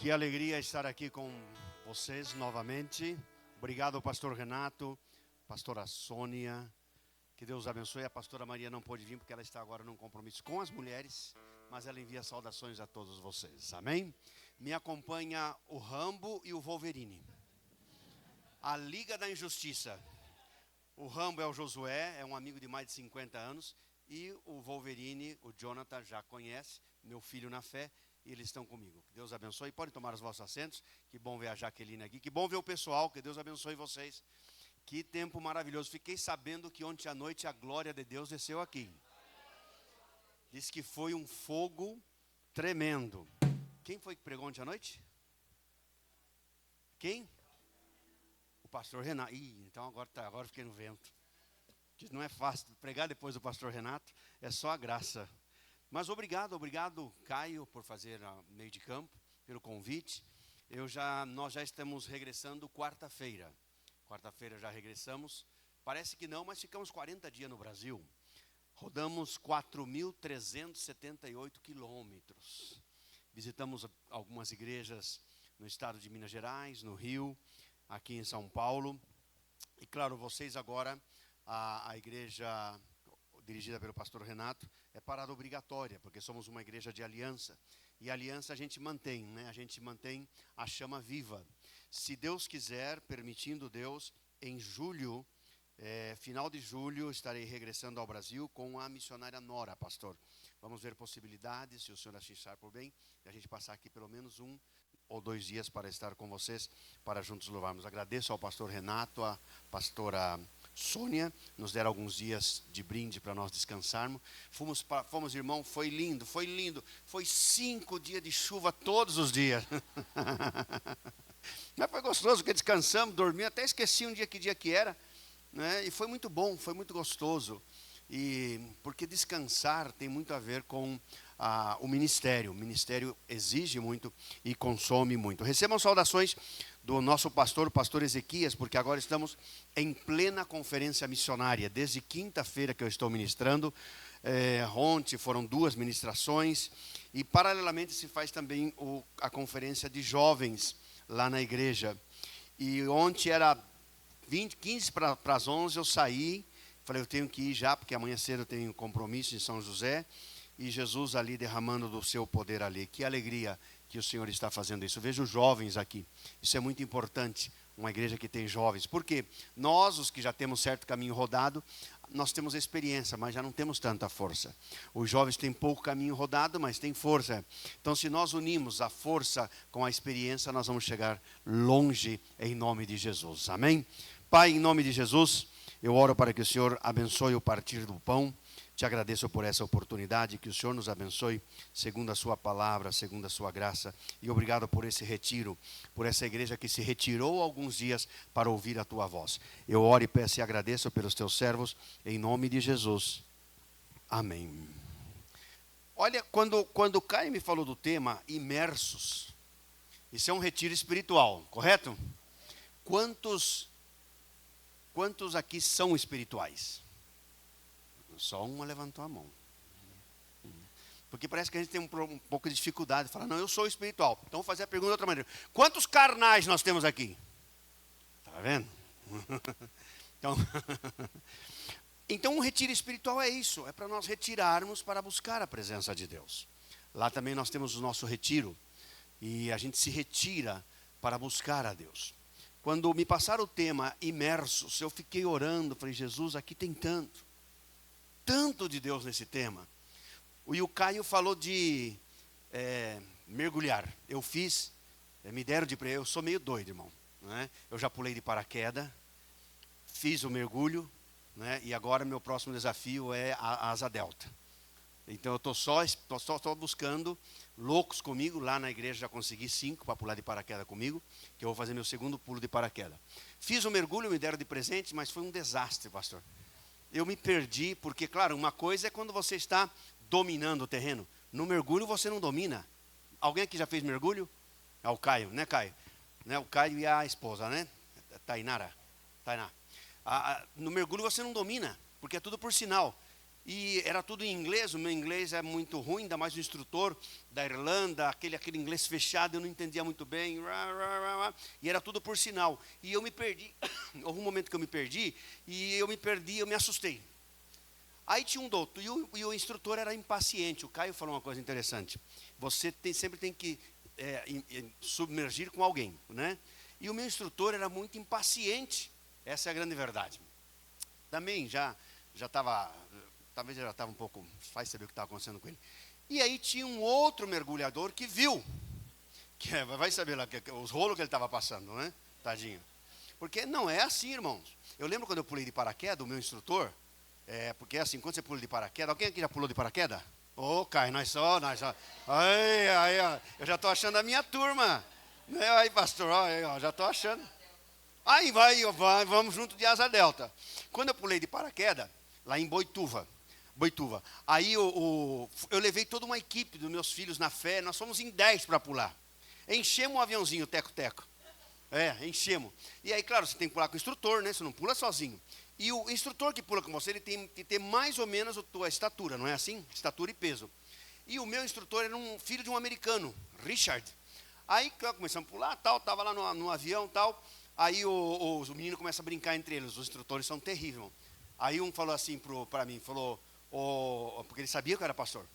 Que alegria estar aqui com vocês novamente. Obrigado, pastor Renato, pastora Sônia. Que Deus abençoe. A pastora Maria não pôde vir porque ela está agora num compromisso com as mulheres, mas ela envia saudações a todos vocês. Amém? Me acompanha o Rambo e o Wolverine. A Liga da Injustiça. O Rambo é o Josué, é um amigo de mais de 50 anos. E o Wolverine, o Jonathan, já conhece, meu filho na fé, e eles estão comigo. Que Deus abençoe. Podem tomar os vossos assentos. Que bom ver a Jaqueline aqui. Que bom ver o pessoal. Que Deus abençoe vocês. Que tempo maravilhoso. Fiquei sabendo que ontem à noite a glória de Deus desceu aqui. Diz que foi um fogo tremendo. Quem foi que pregou ontem à noite? Quem? O pastor Renato. Ih, então agora fiquei no vento. Que não é fácil pregar depois do pastor Renato. É só a graça. Mas obrigado, Caio, por fazer meio de campo, pelo convite. Nós já estamos regressando quarta-feira. Quarta-feira já regressamos. Parece que não, mas ficamos 40 dias no Brasil. Rodamos 4.378 quilômetros. Visitamos algumas igrejas no estado de Minas Gerais, no Rio, aqui em São Paulo. E claro, vocês agora, a igreja dirigida pelo pastor Renato, é parada obrigatória, porque somos uma igreja de aliança. E aliança a gente mantém, né? A gente mantém a chama viva. Se Deus quiser, permitindo Deus, em julho, final de julho, estarei regressando ao Brasil com a missionária Nora, pastor. Vamos ver possibilidades, se o senhor achar por bem, de a gente passar aqui pelo menos 1 ou 2 dias para estar com vocês, para juntos louvarmos. Agradeço ao pastor Renato, à pastora Sônia, nos deram alguns dias de brinde para nós descansarmos. Fomos, irmão, foi lindo. Foi 5 dias de chuva todos os dias. Mas foi gostoso, porque descansamos, dormimos, até esqueci que dia que era, né? E foi muito bom, foi muito gostoso. E porque descansar tem muito a ver com o ministério. O ministério exige muito e consome muito. Recebam saudações do nosso pastor, o pastor Ezequias, porque agora estamos em plena conferência missionária. Desde quinta-feira que eu estou ministrando, ontem foram 2 ministrações, e paralelamente se faz também a conferência de jovens lá na igreja. E ontem era 15 para as 11, eu saí, falei, eu tenho que ir já, porque amanhã cedo eu tenho um compromisso em São José, e Jesus ali derramando do seu poder ali. Que alegria que o Senhor está fazendo isso. Eu vejo jovens aqui, isso é muito importante, uma igreja que tem jovens, porque nós, os que já temos certo caminho rodado, nós temos experiência, mas já não temos tanta força. Os jovens têm pouco caminho rodado, mas têm força. Então, se nós unimos a força com a experiência, nós vamos chegar longe em nome de Jesus. Amém? Pai, em nome de Jesus, eu oro para que o Senhor abençoe o partir do pão. Te agradeço por essa oportunidade, que o Senhor nos abençoe, segundo a sua palavra, segundo a sua graça. E obrigado por esse retiro, por essa igreja que se retirou alguns dias para ouvir a tua voz. Eu oro e peço e agradeço pelos teus servos, em nome de Jesus. Amém. Olha, quando o Caio me falou do tema, imersos, isso é um retiro espiritual, correto? Quantos aqui são espirituais? Só uma levantou a mão. Porque parece que a gente tem um pouco de dificuldade de falar, não, eu sou espiritual. Então vou fazer a pergunta de outra maneira. Quantos carnais nós temos aqui? Está vendo? Então um retiro espiritual é isso, é para nós retirarmos para buscar a presença de Deus. Lá também nós temos o nosso retiro, e a gente se retira para buscar a Deus. Quando me passaram o tema imersos, eu fiquei orando, falei, Jesus, aqui tem tanto de Deus nesse tema. E o Caio falou de mergulhar. Eu fiz, me deram eu sou meio doido, irmão, né? Eu já pulei de paraquedas, fiz o mergulho, né? E agora meu próximo desafio é a asa delta. Então eu estou só buscando loucos comigo. Lá na igreja já consegui 5 para pular de paraquedas comigo, que eu vou fazer meu segundo pulo de paraquedas. Fiz o mergulho, me deram de presente, mas foi um desastre, pastor. Eu me perdi, porque, claro, uma coisa é quando você está dominando o terreno. No mergulho você não domina. Alguém aqui já fez mergulho? É o Caio, né, Caio? Né, o Caio e a esposa, né? Tainá. No mergulho você não domina, porque é tudo por sinal. E era tudo em inglês, o meu inglês é muito ruim, ainda mais o instrutor da Irlanda, aquele inglês fechado, eu não entendia muito bem, e era tudo por sinal. E eu me perdi, houve um momento que eu me perdi, eu me assustei. Aí tinha um doutor, e o instrutor era impaciente. O Caio falou uma coisa interessante, você sempre tem que submergir com alguém, né? E o meu instrutor era muito impaciente, essa é a grande verdade. Também já estava, talvez eu já estava um pouco, faz saber o que estava acontecendo com ele. E aí tinha um outro mergulhador que viu, vai saber lá, os rolos que ele estava passando, né? Tadinho. Porque não é assim, irmãos. Eu lembro quando eu pulei de paraquedas, o meu instrutor, porque é assim, quando você pula de paraquedas, alguém aqui já pulou de paraquedas? Ô, Caio, nós só. Aí, eu já estou achando a minha turma. Aí, pastor, já estou achando. Aí vamos junto de asa delta. Quando eu pulei de paraquedas, lá em Boituva, aí eu levei toda uma equipe dos meus filhos na fé, nós fomos em 10 para pular. Enchemos um aviãozinho, teco-teco. Enchemos. E aí, claro, você tem que pular com o instrutor, né? Você não pula sozinho. E o instrutor que pula com você, ele tem que ter mais ou menos a tua estatura, não é assim? Estatura e peso. E o meu instrutor era um filho de um americano, Richard. Aí começamos a pular, estava lá no avião, tal. Aí os meninos começam a brincar entre eles, os instrutores são terríveis, irmão. Aí um falou assim para mim, porque ele sabia que eu era pastor.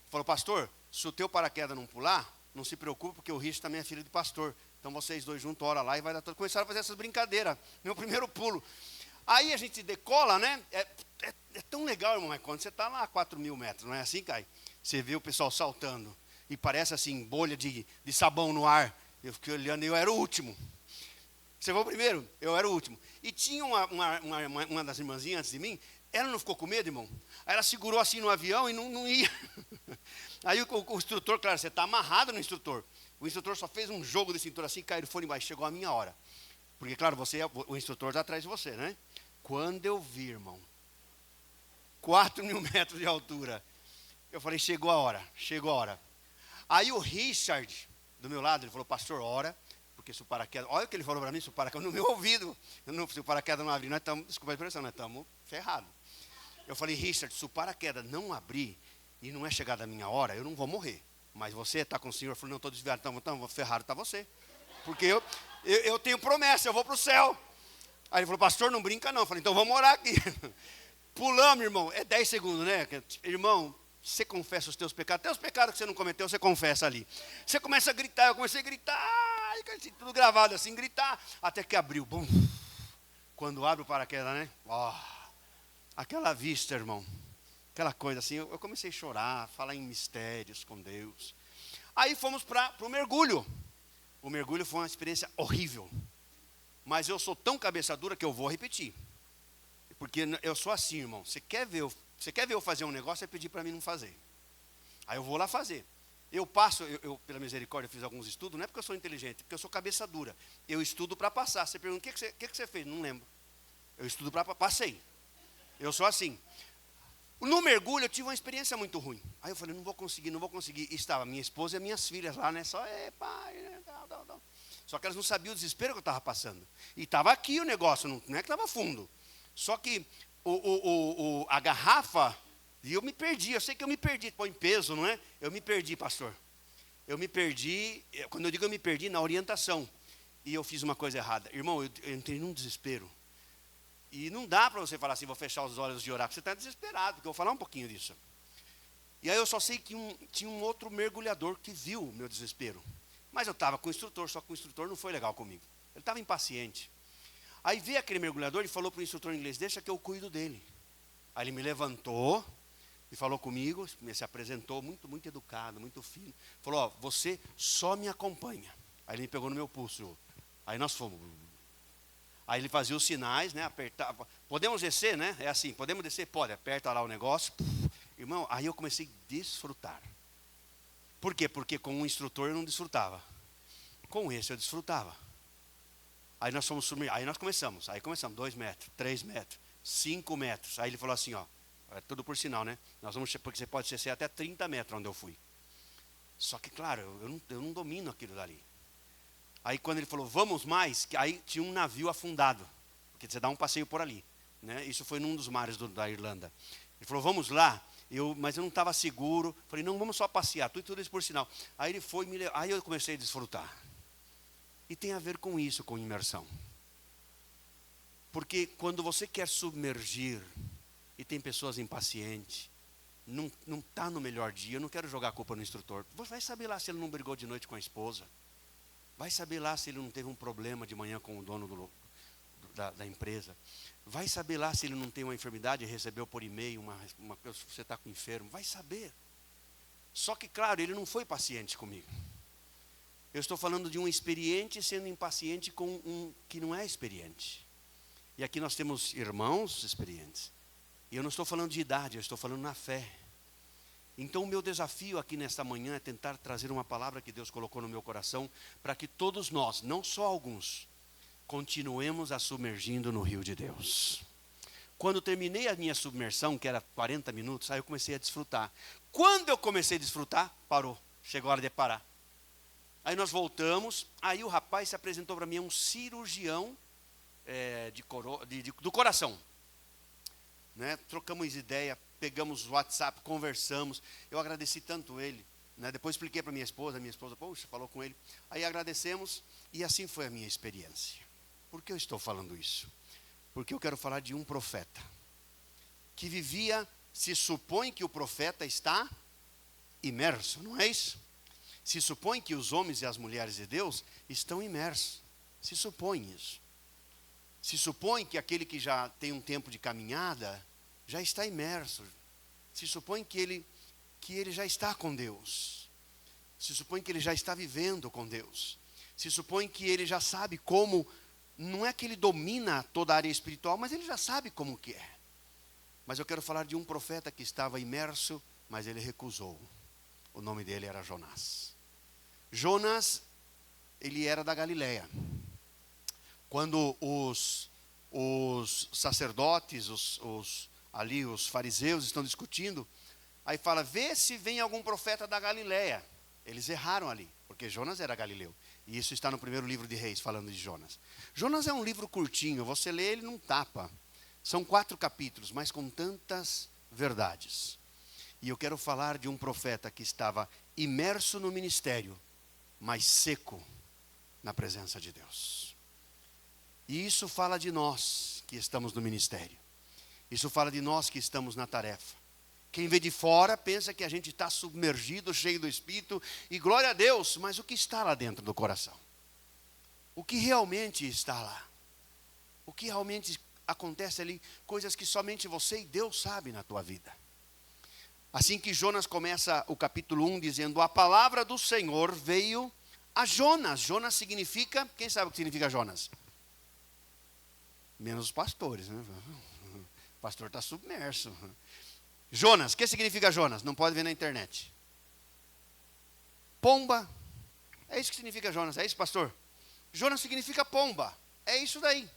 Falou, pastor, se o teu paraquedas não pular, não se preocupe, porque o Richard também é filho de pastor. Então vocês dois juntos, ora lá e vai dar tudo. Começaram a fazer essas brincadeiras, meu primeiro pulo. Aí a gente decola, né? É tão legal, irmão, quando você está lá a 4.000 metros, não é assim, Caio? Você vê o pessoal saltando e parece assim, bolha de sabão no ar. Eu fiquei olhando e eu era o último. Você foi o primeiro? Eu era o último. E tinha uma das irmãzinhas antes de mim, ela não ficou com medo, irmão? Aí ela segurou assim no avião e não ia. Aí o instrutor, claro, você está amarrado no instrutor. O instrutor só fez um jogo de cintura assim, caiu, foi embaixo, chegou a minha hora. Porque, claro, o instrutor está atrás de você, né? Quando eu vi, irmão, 4.000 metros de altura, eu falei, chegou a hora. Aí o Richard, do meu lado, ele falou, pastor, ora, porque se o paraquedas, olha o que ele falou para mim, se o paraquedas no meu ouvido, se o paraquedas não abrir, nós estamos, desculpa a expressão, nós estamos ferrados. Eu falei, Richard, se o paraquedas não abrir e não é chegada a minha hora, eu não vou morrer. Mas você está com o Senhor? Eu falei, não, estou desviado, então ferrado está você. Porque eu tenho promessa, eu vou para o céu. Aí ele falou, pastor, não brinca não. Eu falei, então vamos orar aqui. Pulamos, irmão, 10 segundos, né? Irmão, você confessa os teus pecados, até os pecados que você não cometeu, você confessa ali. Você começa a gritar, eu comecei a gritar, tudo gravado assim, gritar, até que abriu, bum. Quando abre o paraquedas, né? Aquela vista, irmão, aquela coisa assim, eu comecei a chorar, falar em mistérios com Deus. Aí fomos para o mergulho. O mergulho foi uma experiência horrível. Mas eu sou tão cabeça dura que eu vou repetir. Porque eu sou assim, irmão. Você quer ver eu fazer um negócio, é pedir para mim não fazer. Aí eu vou lá fazer. Eu passo, pela misericórdia, fiz alguns estudos, não é porque eu sou inteligente, porque eu sou cabeça dura. Eu estudo para passar. Você pergunta, o que você fez? Não lembro. Eu estudo para passei. Eu sou assim. No mergulho eu tive uma experiência muito ruim. Aí eu falei, não vou conseguir. E estava minha esposa e minhas filhas lá, né? Só, pai, né? Tal. Só que elas não sabiam o desespero que eu estava passando. E estava aqui o negócio, não é que estava fundo. Só que a garrafa, e eu me perdi, eu sei que eu me perdi, põe peso, não é? Eu me perdi, pastor. Eu me perdi, quando eu digo eu me perdi, na orientação. E eu fiz uma coisa errada. Irmão, eu entrei num desespero. E não dá para você falar assim, vou fechar os olhos e orar, porque você está desesperado, porque eu vou falar um pouquinho disso. E aí eu só sei que tinha um outro mergulhador que viu o meu desespero. Mas eu estava com o instrutor, só que o instrutor não foi legal comigo. Ele estava impaciente. Aí veio aquele mergulhador e falou para o instrutor em inglês, deixa que eu cuido dele. Aí ele me levantou e falou comigo, se apresentou muito, muito educado, muito fino. Falou, você só me acompanha. Aí ele me pegou no meu pulso. Aí nós fomos. Aí ele fazia os sinais, né? Apertava. Podemos descer, né? É assim, podemos descer? Pode, aperta lá o negócio. Irmão, aí eu comecei a desfrutar. Por quê? Porque com um instrutor eu não desfrutava. Com esse eu desfrutava. Aí nós fomos subir, aí começamos 2 metros, 3 metros, 5 metros. Aí ele falou assim, é tudo por sinal, né? Porque você pode descer até 30 metros onde eu fui. Só que, claro, eu não domino aquilo dali. Aí quando ele falou, vamos mais, aí tinha um navio afundado, porque você dá um passeio por ali, né? Isso foi num dos mares da Irlanda. Ele falou, vamos lá. Mas eu não estava seguro. Falei, não, vamos só passear, tudo isso por sinal. Aí ele foi, aí eu comecei a desfrutar. E tem a ver com isso, com imersão. Porque quando você quer submergir, e tem pessoas impacientes, não está no melhor dia, eu não quero jogar a culpa no instrutor. Vai saber lá se ele não brigou de noite com a esposa. Vai saber lá se ele não teve um problema de manhã com o dono da empresa. Vai saber lá se ele não tem uma enfermidade e recebeu por e-mail, você está com enfermo. Vai saber. Só que, claro, ele não foi paciente comigo. Eu estou falando de um experiente sendo impaciente com um que não é experiente. E aqui nós temos irmãos experientes. E eu não estou falando de idade, eu estou falando na fé. Então o meu desafio aqui nesta manhã é tentar trazer uma palavra que Deus colocou no meu coração, para que todos nós, não só alguns, continuemos a submergindo no rio de Deus. Quando terminei a minha submersão, que era 40 minutos, aí eu comecei a desfrutar. Quando eu comecei a desfrutar, parou, chegou a hora de parar. Aí nós voltamos, aí o rapaz se apresentou para mim, um cirurgião do coração. Né? Trocamos ideia, pegamos o WhatsApp, conversamos. Eu agradeci tanto ele. Né? Depois expliquei para minha esposa, poxa, falou com ele. Aí agradecemos e assim foi a minha experiência. Por que eu estou falando isso? Porque eu quero falar de um profeta que vivia, se supõe que o profeta está imerso, não é isso? Se supõe que os homens e as mulheres de Deus estão imersos. Se supõe isso. Se supõe que aquele que já tem um tempo de caminhada já está imerso. Se supõe que ele já está com Deus. Se supõe que ele já está vivendo com Deus. Se supõe que ele já sabe como, não é que ele domina toda a área espiritual, mas ele já sabe como que é. Mas eu quero falar de um profeta que estava imerso, mas ele recusou. O nome dele era Jonás. Jonas, ele era da Galileia. Quando os sacerdotes, os fariseus estão discutindo, aí fala, vê se vem algum profeta da Galileia. Eles erraram ali, porque Jonas era galileu. E isso está no primeiro livro de Reis, falando de Jonas. Jonas é um livro curtinho, você lê ele não tapa. São 4 capítulos, mas com tantas verdades. E eu quero falar de um profeta que estava imerso no ministério, mas seco na presença de Deus. E isso fala de nós que estamos no ministério. Isso fala de nós que estamos na tarefa. Quem vê de fora pensa que a gente está submergido, cheio do Espírito, e glória a Deus, mas o que está lá dentro do coração? O que realmente está lá? O que realmente acontece ali? Coisas que somente você e Deus sabem na tua vida. Assim que Jonas começa o capítulo 1 dizendo, a palavra do Senhor veio a Jonas. Jonas significa, quem sabe o que significa Jonas? Menos os pastores, né? O pastor está submerso. Jonas, o que significa Jonas? Não pode ver na internet. Pomba. É isso que significa Jonas, é isso, pastor? Jonas significa pomba. É isso daí.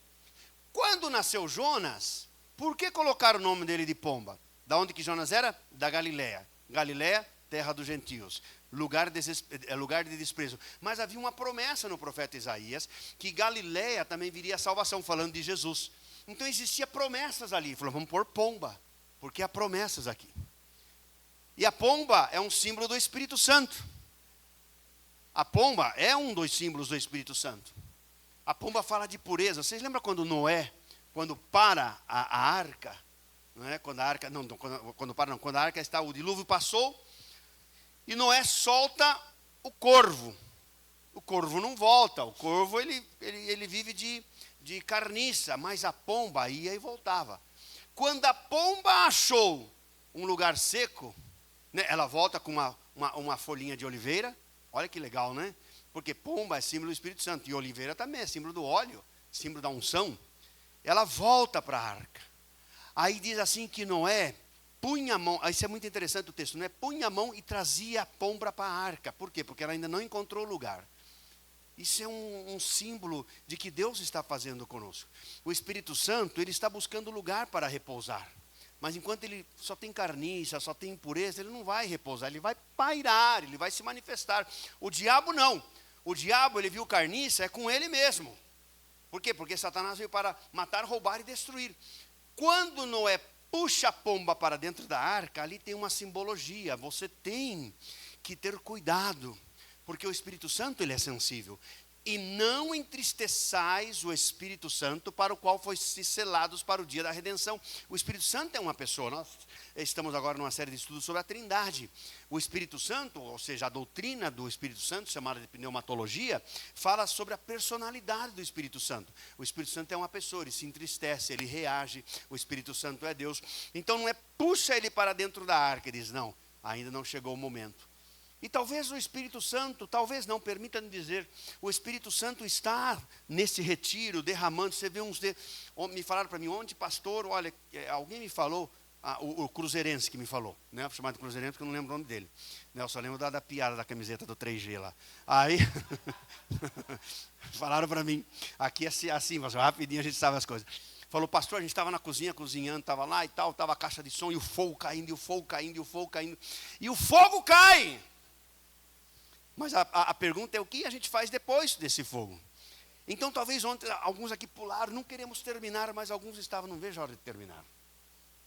Quando nasceu Jonas, por que colocaram o nome dele de pomba? Da onde que Jonas era? Da Galileia. Galileia, terra dos gentios. Lugar de desprezo. Mas havia uma promessa no profeta Isaías, que Galileia também viria a salvação, falando de Jesus. Então existia promessas ali. Falou, vamos pôr pomba, porque há promessas aqui. E a pomba é um símbolo do Espírito Santo. A pomba é um dos símbolos do Espírito Santo. A pomba fala de pureza. Vocês lembram quando Noé, quando para a arca, não é? Quando a arca, quando a arca está, o dilúvio passou, e Noé solta o corvo. O corvo não volta, o corvo ele vive de carniça, mas a pomba ia e voltava. Quando a pomba achou um lugar seco, né, ela volta com uma folhinha de oliveira. Olha que legal, né? Porque pomba é símbolo do Espírito Santo, e oliveira também é símbolo do óleo, símbolo da unção. Ela volta para a arca. Aí diz assim que Noé punha a mão, isso é muito interessante o texto, Noé punha a mão e trazia a pomba para a arca. Por quê? Porque ela ainda não encontrou lugar. Isso é um símbolo de que Deus está fazendo conosco. O Espírito Santo, ele está buscando lugar para repousar. Mas enquanto ele só tem carniça, só tem impureza, ele não vai repousar, ele vai pairar, ele vai se manifestar. O diabo não. O diabo, ele viu carniça, é com ele mesmo. Por quê? Porque Satanás veio para matar, roubar e destruir. Quando Noé puxa a pomba para dentro da arca, ali tem uma simbologia. Você tem que ter cuidado, porque o Espírito Santo ele é sensível. E não entristeçais o Espírito Santo, para o qual foi selados para o dia da redenção. O Espírito Santo é uma pessoa. Nós estamos agora numa série de estudos sobre a Trindade. O Espírito Santo, ou seja, a doutrina do Espírito Santo, chamada de pneumatologia, fala sobre a personalidade do Espírito Santo. O Espírito Santo é uma pessoa, ele se entristece, ele reage. O Espírito Santo é Deus. Então não é puxa ele para dentro da arca, ele diz, não, ainda não chegou o momento. E talvez o Espírito Santo, talvez não, permita-me dizer, o Espírito Santo está nesse retiro, derramando. Você vê me falaram para mim, onde pastor, olha, alguém me falou, o cruzeirense que me falou, né? Vou chamar de cruzeirense porque eu não lembro o nome dele, né? Eu só lembro da piada da camiseta do 3G lá. Aí, falaram para mim, aqui assim, mas rapidinho a gente sabe as coisas. Falou, pastor, a gente estava na cozinha, cozinhando, estava lá e tal, estava a caixa de som, e o fogo caindo, e o fogo caindo, e o fogo caindo, e o fogo cai! Mas a pergunta é o que a gente faz depois desse fogo. Então talvez ontem alguns aqui pularam, não queremos terminar, mas alguns estavam, não vejo a hora de terminar.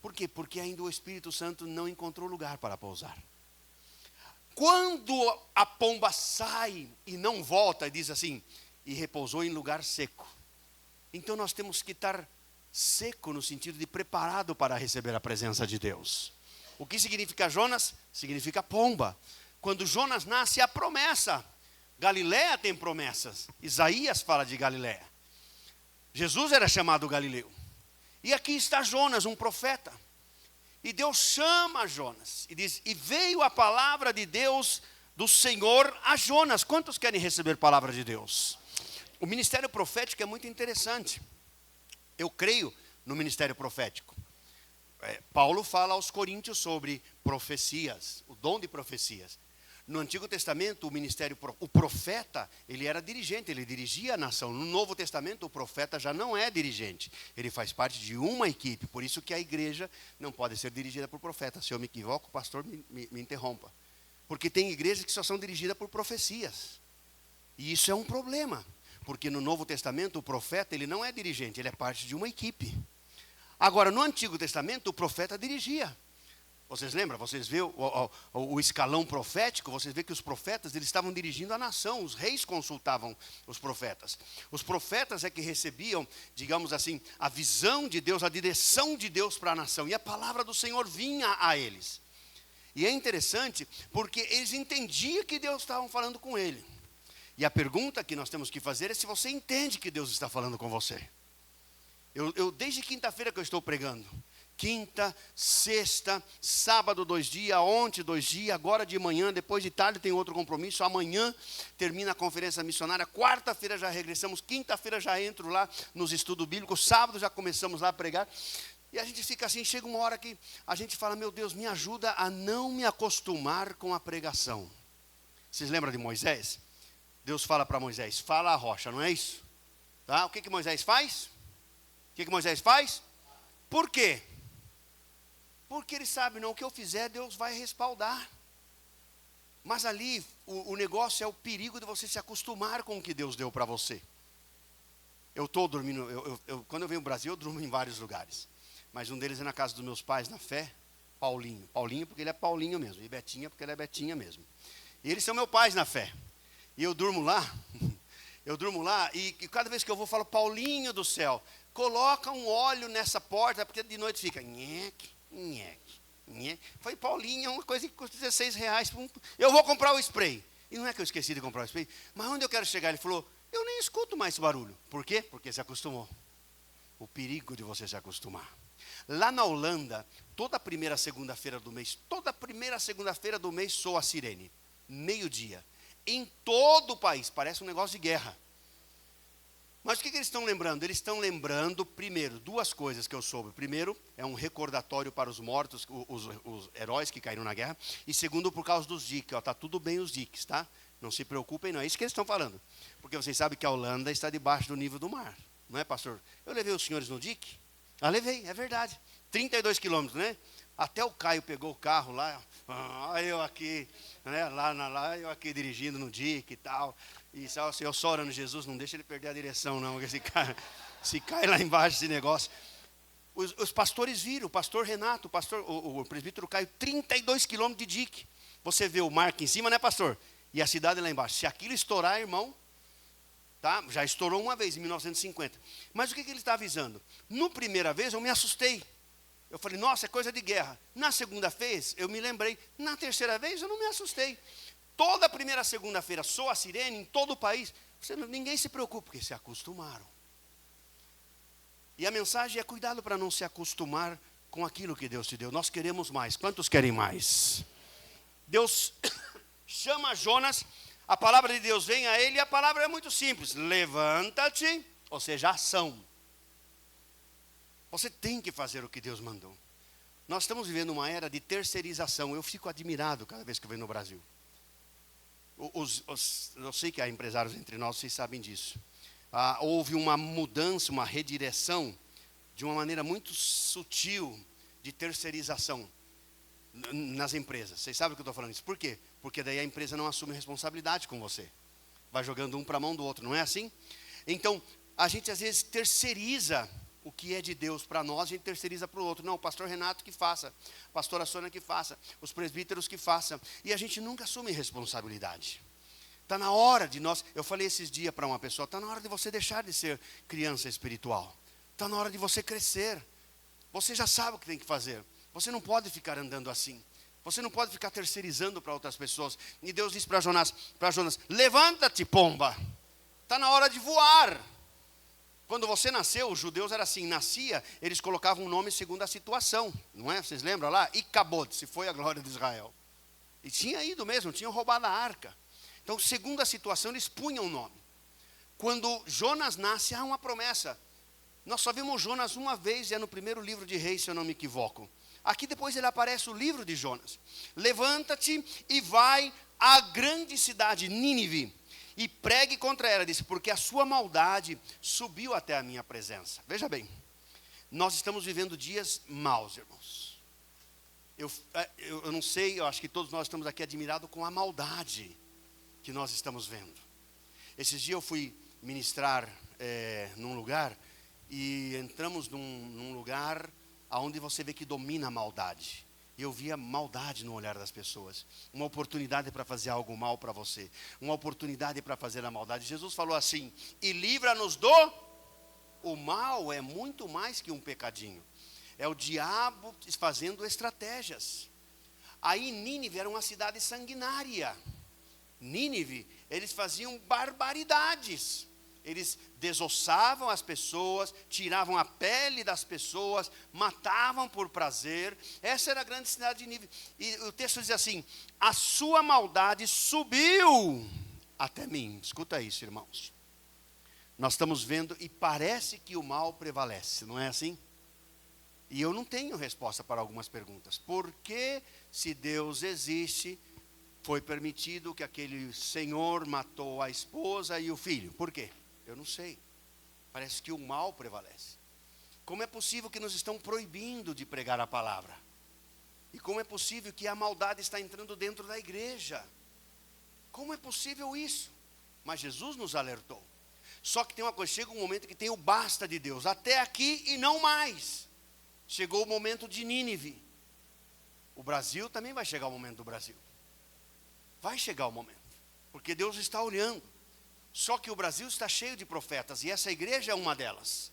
Por quê? Porque ainda o Espírito Santo não encontrou lugar para pousar. Quando a pomba sai e não volta, diz assim, e repousou em lugar seco. Então nós temos que estar seco no sentido de preparado para receber a presença de Deus. O que significa Jonas? Significa pomba. Quando Jonas nasce, a promessa. Galileia tem promessas. Isaías fala de Galileia. Jesus era chamado Galileu. E aqui está Jonas, um profeta. E Deus chama Jonas. E diz, e veio a palavra de Deus, do Senhor, a Jonas. Quantos querem receber palavra de Deus? O ministério profético é muito interessante. Eu creio no ministério profético. Paulo fala aos Coríntios sobre profecias, o dom de profecias. No Antigo Testamento, o profeta, ele era dirigente, ele dirigia a nação. No Novo Testamento, o profeta já não é dirigente. Ele faz parte de uma equipe. Por isso que a igreja não pode ser dirigida por profeta. Se eu me equivoco, o pastor me interrompa. Porque tem igrejas que só são dirigidas por profecias. E isso é um problema. Porque no Novo Testamento, o profeta, ele não é dirigente, ele é parte de uma equipe. Agora, no Antigo Testamento, o profeta dirigia. Vocês lembram? Vocês vê o escalão profético, vocês vê que os profetas eles estavam dirigindo a nação, os reis consultavam os profetas. Os profetas é que recebiam, digamos assim, a visão de Deus, a direção de Deus para a nação. E a palavra do Senhor vinha a eles. E é interessante porque eles entendiam que Deus estava falando com ele. E a pergunta que nós temos que fazer é se você entende que Deus está falando com você. Eu desde quinta-feira que eu estou pregando. Quinta, sexta, sábado 2 dias, ontem 2 dias, agora de manhã, depois de tarde tem outro compromisso, amanhã termina a conferência missionária, quarta-feira já regressamos, quinta-feira já entro lá nos estudos bíblicos, sábado já começamos lá a pregar, e a gente fica assim, chega uma hora que a gente fala, meu Deus, me ajuda a não me acostumar com a pregação. Vocês lembram de Moisés? Deus fala para Moisés, fala a rocha, não é isso? Tá? O que Moisés faz? O que Moisés faz? Por quê? Porque ele sabe, não, o que eu fizer, Deus vai respaldar. Mas ali, o negócio é o perigo de você se acostumar com o que Deus deu para você. Eu estou dormindo, quando eu venho ao Brasil, eu durmo em vários lugares. Mas um deles é na casa dos meus pais, na fé, Paulinho. Paulinho porque ele é Paulinho mesmo, e Betinha porque ele é Betinha mesmo. E eles são meus pais na fé. E eu durmo lá, e cada vez que eu vou, eu falo, Paulinho do céu, coloca um óleo nessa porta, porque de noite fica, nheque. Foi Paulinho, uma coisa que custa R$16. Eu vou comprar o spray. E não é que eu esqueci de comprar o spray, mas onde eu quero chegar? Ele falou, eu nem escuto mais esse barulho. Por quê? Porque se acostumou. O perigo de você se acostumar. Lá na Holanda, toda primeira segunda-feira do mês soa a sirene. Meio-dia. Em todo o país, parece um negócio de guerra. Mas o que eles estão lembrando? Eles estão lembrando, primeiro, 2 coisas que eu soube. Primeiro, é um recordatório para os mortos, os heróis que caíram na guerra. E segundo, por causa dos diques. Está tudo bem os diques, tá? Não se preocupem, não. É isso que eles estão falando. Porque vocês sabem que a Holanda está debaixo do nível do mar. Não é, pastor? Eu levei os senhores no dique? Levei, é verdade. 32 quilômetros, né? Até o Caio pegou o carro lá. Eu aqui, né? Lá eu aqui dirigindo no dique e tal. E eu só orando, Jesus, não deixa ele perder a direção não, porque se cai lá embaixo esse negócio. Os pastores viram, o pastor Renato, o presbítero Caio, 32 quilômetros de dique. Você vê o mar aqui em cima, né, pastor? E a cidade lá embaixo. Se aquilo estourar, irmão, tá? Já estourou uma vez, em 1950. Mas o que ele está avisando? Na primeira vez eu me assustei. Eu falei, nossa, é coisa de guerra. Na segunda vez, eu me lembrei. Na terceira vez, eu não me assustei. Toda primeira segunda-feira soa a sirene em todo o país. Ninguém se preocupa, porque se acostumaram. E a mensagem é cuidado para não se acostumar com aquilo que Deus te deu. Nós queremos mais. Quantos querem mais? Deus chama Jonas, a palavra de Deus vem a ele, e a palavra é muito simples. Levanta-te, ou seja, ação. Você tem que fazer o que Deus mandou. Nós estamos vivendo uma era de terceirização. Eu fico admirado cada vez que eu venho no Brasil. Eu sei que há empresários entre nós, vocês sabem disso. Houve uma mudança, uma redireção, de uma maneira muito sutil, de terceirização nas empresas. Vocês sabem o que eu estou falando isso? Por quê? Porque daí a empresa não assume responsabilidade com você. Vai jogando um para a mão do outro, não é assim? Então, a gente às vezes terceiriza o que é de Deus para nós, a gente terceiriza para o outro. Não, o pastor Renato que faça, a pastora Sônia que faça, os presbíteros que façam. E a gente nunca assume responsabilidade. Está na hora de nós, eu falei esses dias para uma pessoa, está na hora de você deixar de ser criança espiritual. Está na hora de você crescer. Você já sabe o que tem que fazer. Você não pode ficar andando assim. Você não pode ficar terceirizando para outras pessoas. E Deus disse para Jonas, levanta-te, pomba. Está na hora de voar. Quando você nasceu, os judeus era assim, nascia, eles colocavam um nome segundo a situação. Não é? Vocês lembram lá? Icabod, se foi a glória de Israel. E tinha ido mesmo, tinham roubado a arca. Então, segundo a situação, eles punham o nome. Quando Jonas nasce, há uma promessa. Nós só vimos Jonas uma vez, é no primeiro livro de Reis, se eu não me equivoco. Aqui depois ele aparece o livro de Jonas. Levanta-te e vai à grande cidade, Nínive, e pregue contra ela. Disse, porque a sua maldade subiu até a minha presença. Veja bem, nós estamos vivendo dias maus, irmãos. Eu não sei, eu acho que todos nós estamos aqui admirados com a maldade que nós estamos vendo. Esses dias eu fui ministrar num lugar, e entramos num lugar onde você vê que domina a maldade. Eu via maldade no olhar das pessoas. Uma oportunidade para fazer algo mal para você. Uma oportunidade para fazer a maldade. Jesus falou assim, e livra-nos do... O mal é muito mais que um pecadinho. É o diabo fazendo estratégias. Aí Nínive era uma cidade sanguinária. Nínive, eles faziam barbaridades. Eles desossavam as pessoas, tiravam a pele das pessoas, matavam por prazer. Essa era a grande cidade de Nínive. E o texto diz assim, a sua maldade subiu até mim. Escuta isso, irmãos. Nós estamos vendo e parece que o mal prevalece, não é assim? E eu não tenho resposta para algumas perguntas. Por que, se Deus existe, foi permitido que aquele senhor matou a esposa e o filho? Por quê? Eu não sei. Parece que o mal prevalece. Como é possível que nos estão proibindo de pregar a palavra? E como é possível que a maldade está entrando dentro da igreja? Como é possível isso? Mas Jesus nos alertou. Só que tem uma coisa, chega um momento que tem o basta de Deus. Até aqui e não mais. Chegou o momento de Nínive. O Brasil também vai chegar o momento do Brasil. Vai chegar o momento. Porque Deus está olhando. Só que o Brasil está cheio de profetas, e essa igreja é uma delas.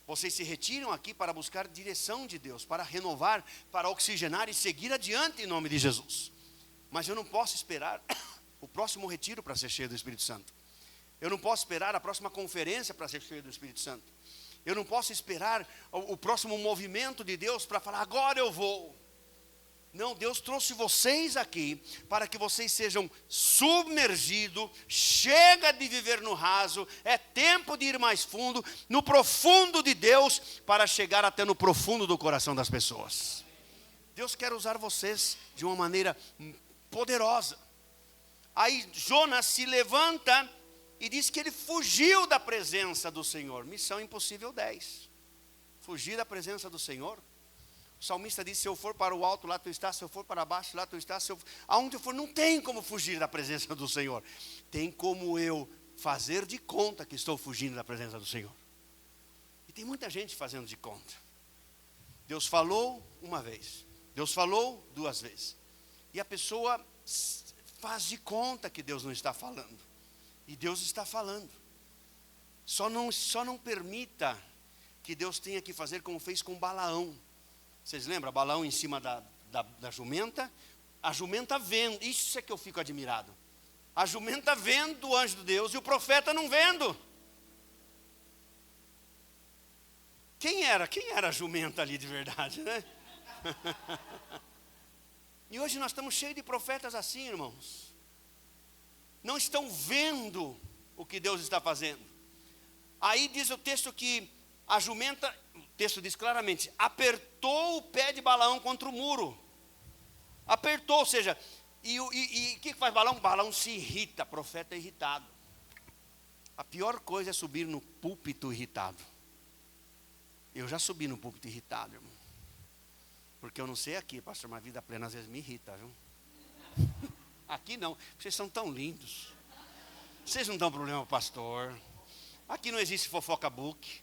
Vocês se retiram aqui para buscar direção de Deus, para renovar, para oxigenar e seguir adiante em nome de Jesus. Mas eu não posso esperar o próximo retiro para ser cheio do Espírito Santo. Eu não posso esperar a próxima conferência para ser cheio do Espírito Santo. Eu não posso esperar o próximo movimento de Deus para falar, agora eu vou. Não, Deus trouxe vocês aqui para que vocês sejam submergidos. Chega de viver no raso, é tempo de ir mais fundo, no profundo de Deus, para chegar até no profundo do coração das pessoas. Deus quer usar vocês de uma maneira poderosa. Aí Jonas se levanta e diz que ele fugiu da presença do Senhor. Missão impossível 10. Fugir da presença do Senhor. O salmista diz, se eu for para o alto, lá tu estás. Se eu for para baixo, lá tu estás. Aonde eu for, não tem como fugir da presença do Senhor. Tem como eu fazer de conta que estou fugindo da presença do Senhor. E tem muita gente fazendo de conta. Deus falou uma vez, Deus falou 2 vezes. E a pessoa faz de conta que Deus não está falando. E Deus está falando. Só não permita que Deus tenha que fazer como fez com Balaão. Vocês lembram? Balaão em cima da jumenta. A jumenta vendo, isso é que eu fico admirado. A jumenta vendo o anjo de Deus e o profeta não vendo. Quem era a jumenta ali de verdade, né? E hoje nós estamos cheios de profetas assim, irmãos. Não estão vendo o que Deus está fazendo. Aí diz o texto que a jumenta, o texto diz claramente, apertou o pé de Balaão contra o muro. Apertou, ou seja, e o que faz Balaão? Balaão se irrita, profeta é irritado. A pior coisa é subir no púlpito irritado. Eu já subi no púlpito irritado, irmão. Porque eu não sei aqui, pastor, mas a vida plena às vezes me irrita, viu? Aqui não, vocês são tão lindos. Vocês não dão problema, pastor. Aqui não existe fofoca book,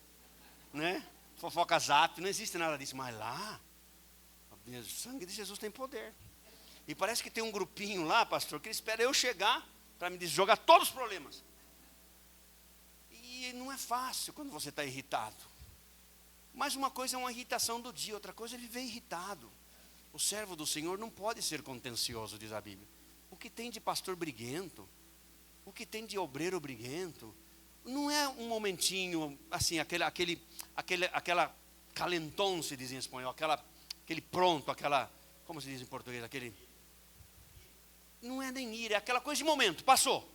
né? Fofoca zap, não existe nada disso. Mas lá, o sangue de Jesus tem poder. E parece que tem um grupinho lá, pastor, que espera eu chegar para me jogar todos os problemas. E não é fácil quando você está irritado. Mas uma coisa é uma irritação do dia, outra coisa é viver irritado. O servo do Senhor não pode ser contencioso, diz a Bíblia. O que tem de pastor briguento, o que tem de obreiro briguento, não é um momentinho, assim, aquela calentón, se diz em espanhol, aquele pronto, como se diz em português, não é nem ira, é aquela coisa de momento, passou.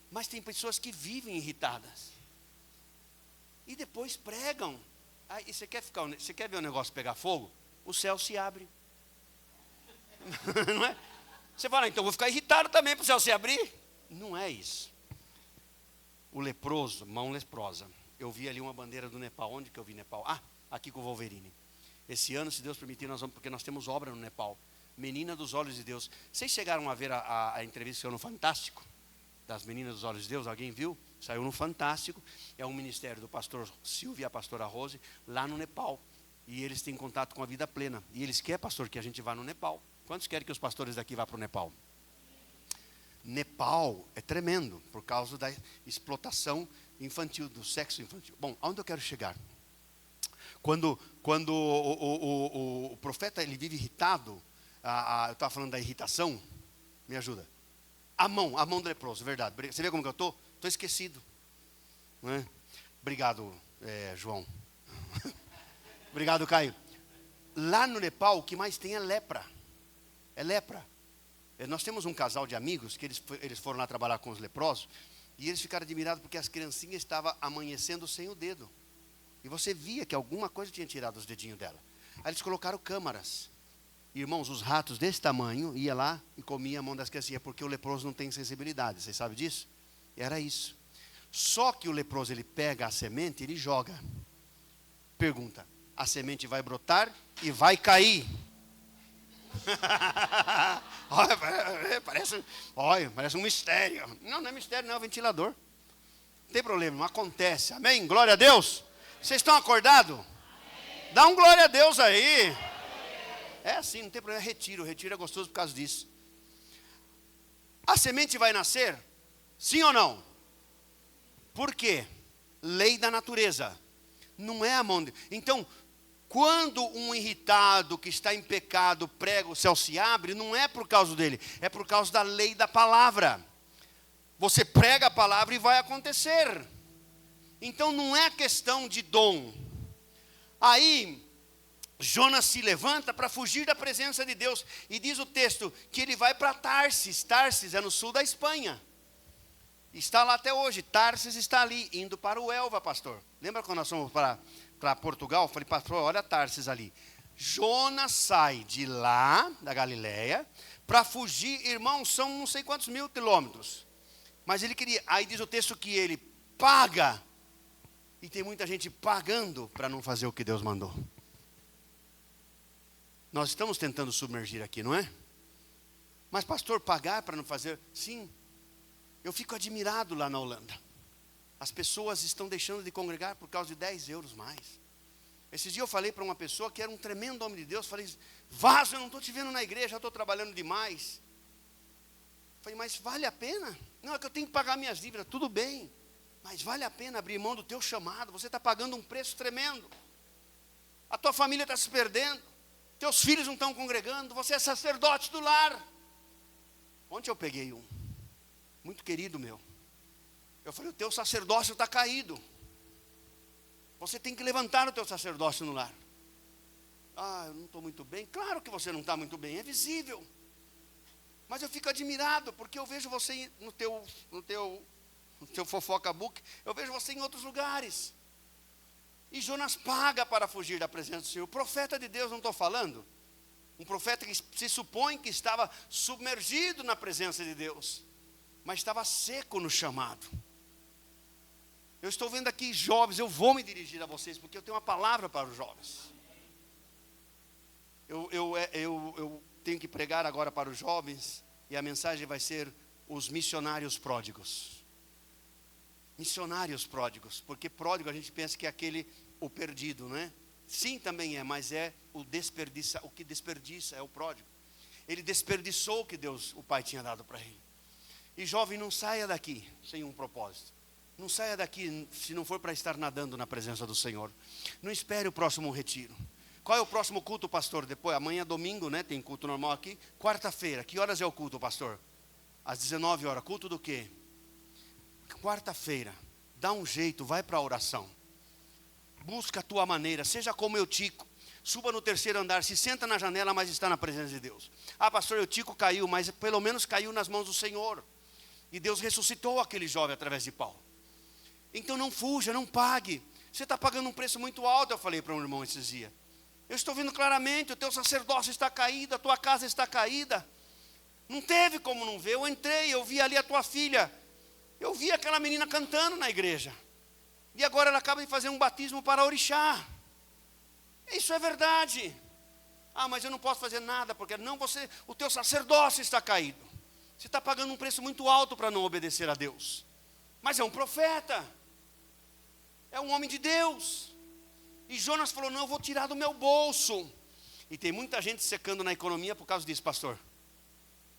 Mas tem pessoas que vivem irritadas. E depois pregam. Aí você quer ver o negócio pegar fogo? O céu se abre. Não é? Você fala, então vou ficar irritado também para o céu se abrir? Não é isso. O leproso, mão leprosa. Eu vi ali uma bandeira do Nepal. Onde que eu vi Nepal? Aqui com o Wolverine. Esse ano, se Deus permitir, nós vamos, porque nós temos obra no Nepal. Menina dos Olhos de Deus. Vocês chegaram a ver a entrevista que saiu no Fantástico? Das Meninas dos Olhos de Deus? Alguém viu? Saiu no Fantástico. É um ministério do pastor Silvio e a pastora Rose, lá no Nepal. E eles têm contato com a vida plena. E eles querem, pastor, que a gente vá no Nepal. Quantos querem que os pastores daqui vá para o Nepal? Nepal é tremendo, por causa da explotação infantil, do sexo infantil. Bom, aonde eu quero chegar? Quando o profeta ele vive irritado, eu estava falando da irritação, me ajuda. A mão do leproso, verdade. Você vê como que eu estou? Estou esquecido. Não é? Obrigado, João. Obrigado, Caio. Lá no Nepal, o que mais tem é lepra. É lepra. Nós temos um casal de amigos que eles foram lá trabalhar com os leprosos. E eles ficaram admirados porque as criancinhas estavam amanhecendo sem o dedo. E você via que alguma coisa tinha tirado os dedinhos dela. Aí eles colocaram câmaras. Irmãos, os ratos desse tamanho iam lá e comiam a mão das criancinhas, porque o leproso não tem sensibilidade. Vocês sabem disso? Era isso. Só que o leproso, ele pega a semente e ele joga. Pergunta, a semente vai brotar e vai cair. Parece um mistério. Não é mistério, não é um ventilador. Não tem problema, não acontece. Amém? Glória a Deus. Vocês estão acordados? Dá um glória a Deus aí. É assim, não tem problema, retiro é gostoso por causa disso. A semente vai nascer? Sim ou não? Por quê? Lei da natureza. Não é a mão de... Então, quando um irritado que está em pecado prega, o céu se abre, não é por causa dele, é por causa da lei da palavra. Você prega a palavra e vai acontecer. Então não é questão de dom. Aí Jonas se levanta para fugir da presença de Deus. E diz o texto que ele vai para Tarsis. Tarsis é no sul da Espanha. Está lá até hoje. Tarsis está ali, indo para o Elva, pastor. Lembra quando nós fomos para Portugal? Eu falei, pastor, olha Tarsis ali. Jonas sai de lá, da Galileia, para fugir. Irmãos, são não sei quantos mil quilômetros. Mas ele queria. Aí diz o texto que ele paga. E tem muita gente pagando para não fazer o que Deus mandou. Nós estamos tentando submergir aqui, não é? Mas pastor, pagar para não fazer? Sim. Eu fico admirado lá na Holanda. As pessoas estão deixando de congregar por causa de 10 euros mais. Esses dias eu falei para uma pessoa que era um tremendo homem de Deus, falei, Vaso, eu não estou te vendo na igreja, já estou trabalhando demais. Falei, mas vale a pena? Não, é que eu tenho que pagar minhas dívidas, tudo bem. Mas vale a pena abrir mão do teu chamado, você está pagando um preço tremendo. A tua família está se perdendo, teus filhos não estão congregando, você é sacerdote do lar. Ontem eu peguei um, muito querido meu. Eu falei, o teu sacerdócio está caído. Você tem que levantar o teu sacerdócio no lar. Ah, eu não estou muito bem. Claro que você não está muito bem, é visível. Mas eu fico admirado, porque eu vejo você no teu fofoca book, eu vejo você em outros lugares. E Jonas paga para fugir da presença do Senhor. O profeta de Deus, não estou falando? Um profeta que se supõe que estava submergido na presença de Deus, mas estava seco no chamado. Eu estou vendo aqui jovens, eu vou me dirigir a vocês, porque eu tenho uma palavra para os jovens. Eu tenho que pregar agora para os jovens, e a mensagem vai ser os missionários pródigos. Missionários pródigos, porque pródigo a gente pensa que é o perdido, né? Sim, também é, mas é o que desperdiça é o pródigo. Ele desperdiçou o que Deus, o Pai, tinha dado para ele. E jovem, não saia daqui sem um propósito. Não saia daqui se não for para estar nadando na presença do Senhor. Não espere o próximo retiro. Qual é o próximo culto, pastor? Depois, amanhã é domingo, né? Tem culto normal aqui. Quarta-feira, que horas é o culto, pastor? Às 19 horas. Culto do quê? Quarta-feira. Dá um jeito, vai para a oração. Busca a tua maneira, seja como Eutico. Suba no terceiro andar, se senta na janela, mas está na presença de Deus. Ah, pastor, Eutico caiu, mas pelo menos caiu nas mãos do Senhor. E Deus ressuscitou aquele jovem através de Paulo. Então não fuja, não pague. Você está pagando um preço muito alto, eu falei para um irmão esses dias. Eu estou vendo claramente, o teu sacerdócio está caído, a tua casa está caída. Não teve como não ver, eu entrei, eu vi ali a tua filha. Eu vi aquela menina cantando na igreja. E agora ela acaba de fazer um batismo para orixá. Isso é verdade. Ah, mas eu não posso fazer nada, porque não, o teu sacerdócio está caído. Você está pagando um preço muito alto para não obedecer a Deus. Mas é um profeta. É um homem de Deus. E Jonas falou, não, eu vou tirar do meu bolso. E tem muita gente secando na economia por causa disso, pastor.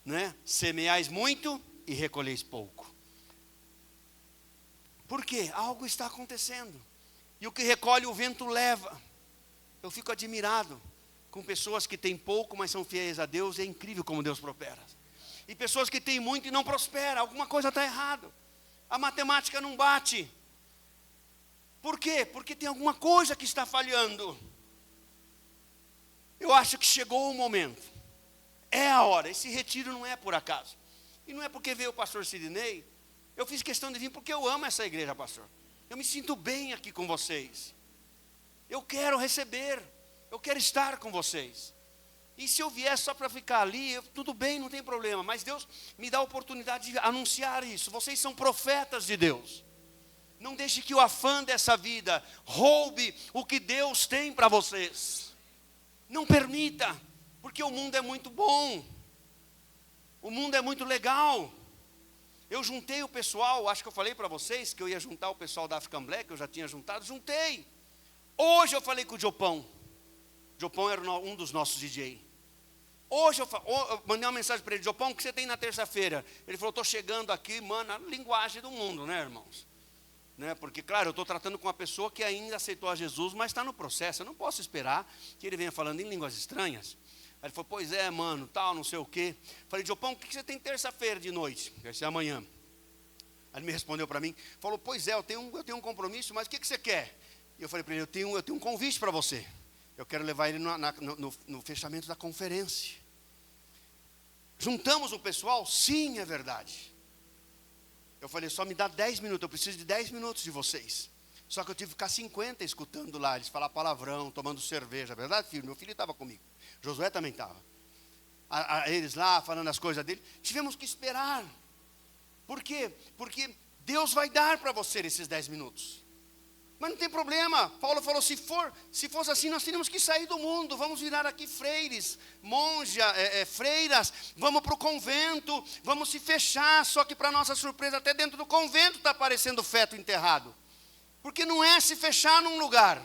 Né? Semeais muito e recolheis pouco. Por quê? Algo está acontecendo. E o que recolhe o vento leva. Eu fico admirado com pessoas que têm pouco, mas são fiéis a Deus. É incrível como Deus prospera. E pessoas que têm muito e não prosperam. Alguma coisa está errada. A matemática não bate. Por quê? Porque tem alguma coisa que está falhando. Eu acho que chegou o momento. É a hora. Esse retiro não é por acaso. E não é porque veio o pastor Sidney. Eu fiz questão de vir porque eu amo essa igreja, pastor. Eu me sinto bem aqui com vocês. Eu quero receber. Eu quero estar com vocês. E se eu vier só para ficar ali, tudo bem, não tem problema. Mas Deus me dá a oportunidade de anunciar isso. Vocês são profetas de Deus. Não deixe que o afã dessa vida roube o que Deus tem para vocês. Não permita, porque o mundo é muito bom. O mundo é muito legal. Eu juntei o pessoal, acho que eu falei para vocês que eu ia juntar o pessoal da African Black, eu já tinha juntado, juntei. Hoje eu falei com o Jopão. Jopão era um dos nossos DJ. Hoje eu mandei uma mensagem para ele, Jopão, o que você tem na terça-feira? Ele falou, estou chegando aqui, mano, a linguagem do mundo, né, irmãos? Né? Porque, claro, eu estou tratando com uma pessoa que ainda aceitou a Jesus, mas está no processo. Eu não posso esperar que ele venha falando em línguas estranhas. Aí ele falou, pois é, mano, tal, não sei o quê. Falei, Jopão, o que você tem terça-feira de noite? Vai ser amanhã. Aí ele me respondeu para mim, falou, pois é, eu tenho um compromisso, mas o que você quer? E eu falei para ele, eu tenho um convite para você. Eu quero levar ele no fechamento da conferência. Juntamos o pessoal? Sim, é verdade. Eu falei, só me dá 10 minutos, eu preciso de 10 minutos de vocês. Só que eu tive que ficar 50 escutando lá, eles falar palavrão, tomando cerveja, verdade, filho? Meu filho estava comigo, Josué também estava. Eles lá, falando as coisas dele, tivemos que esperar. Por quê? Porque Deus vai dar para você esses 10 minutos. Mas não tem problema, Paulo falou, se fosse assim, nós teríamos que sair do mundo, vamos virar aqui freires, freiras, vamos para o convento, vamos se fechar, só que para nossa surpresa, até dentro do convento está aparecendo feto enterrado, porque não é se fechar num lugar,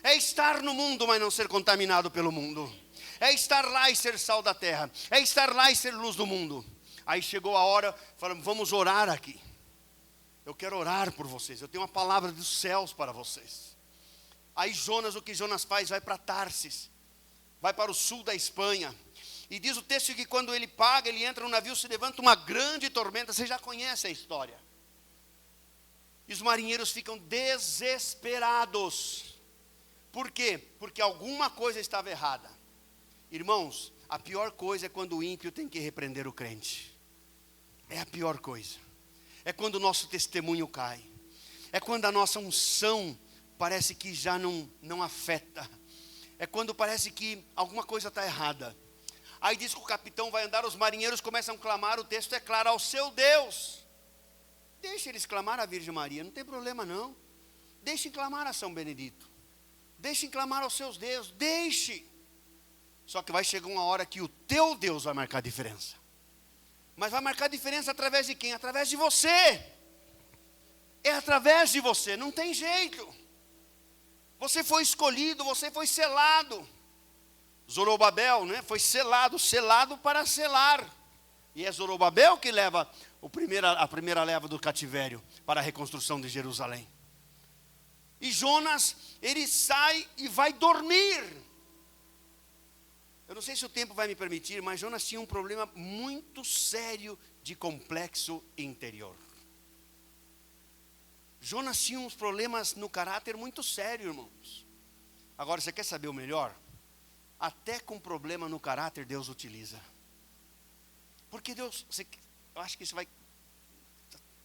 É estar no mundo, mas não ser contaminado pelo mundo. É estar lá e ser sal da terra. É estar lá e ser luz do mundo. Aí chegou a hora, falamos, vamos orar aqui. Eu quero orar por vocês. Eu tenho uma palavra dos céus para vocês. Aí Jonas, o que Jonas faz? Vai para Tarsis. Vai para o sul da Espanha. E diz o texto que quando ele paga, ele entra no navio, se levanta uma grande tormenta. Você já conhece a história. E os marinheiros ficam desesperados. Por quê? Porque alguma coisa estava errada. Irmãos, a pior coisa é quando o ímpio tem que repreender o crente. É a pior coisa. É quando o nosso testemunho cai. É quando a nossa unção parece que já não afeta. É quando parece que alguma coisa está errada. Aí diz que o capitão vai andar, os marinheiros começam a clamar, o texto é claro, ao seu Deus. Deixe eles clamar a Virgem Maria, não tem problema não. Deixem clamar a São Benedito. Deixem clamar aos seus deuses, deixe. Só que vai chegar uma hora que o teu Deus vai marcar a diferença. Mas vai marcar a diferença através de quem? Através de você. É através de você, não tem jeito. Você foi escolhido, você foi selado. Zorobabel, né, foi selado para selar. E é Zorobabel que leva a primeira leva do cativério para a reconstrução de Jerusalém. E Jonas, ele sai e vai dormir. Eu não sei se o tempo vai me permitir, mas Jonas tinha um problema muito sério de complexo interior. Jonas tinha uns problemas no caráter muito sérios, irmãos. Agora, você quer saber o melhor? Até com problema no caráter, Deus utiliza. Porque Deus, eu acho que isso vai,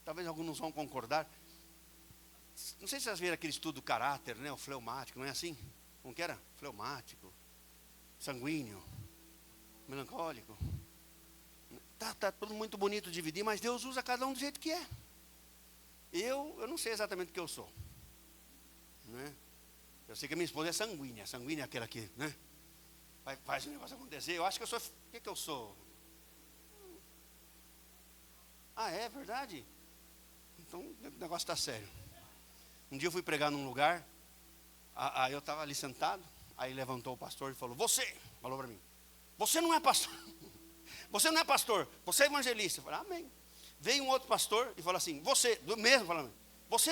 talvez alguns vão concordar. Não sei se vocês viram aquele estudo do caráter, né? O fleumático, não é assim? Como que era? Fleumático, sanguíneo, melancólico. Tá tudo muito bonito dividir, mas Deus usa cada um do jeito que é. Eu não sei exatamente o que eu sou, né? Eu sei que a minha esposa é sanguínea. Sanguínea é aquela que, né, faz o negócio acontecer. Eu acho que eu sou, o que eu sou? Ah, é verdade? Então o negócio está sério. Um dia eu fui pregar num lugar, aí eu estava ali sentado, aí levantou o pastor e falou para mim, você não é pastor, você não é pastor, você é evangelista. Eu falei, amém. Veio um outro pastor e falou assim, você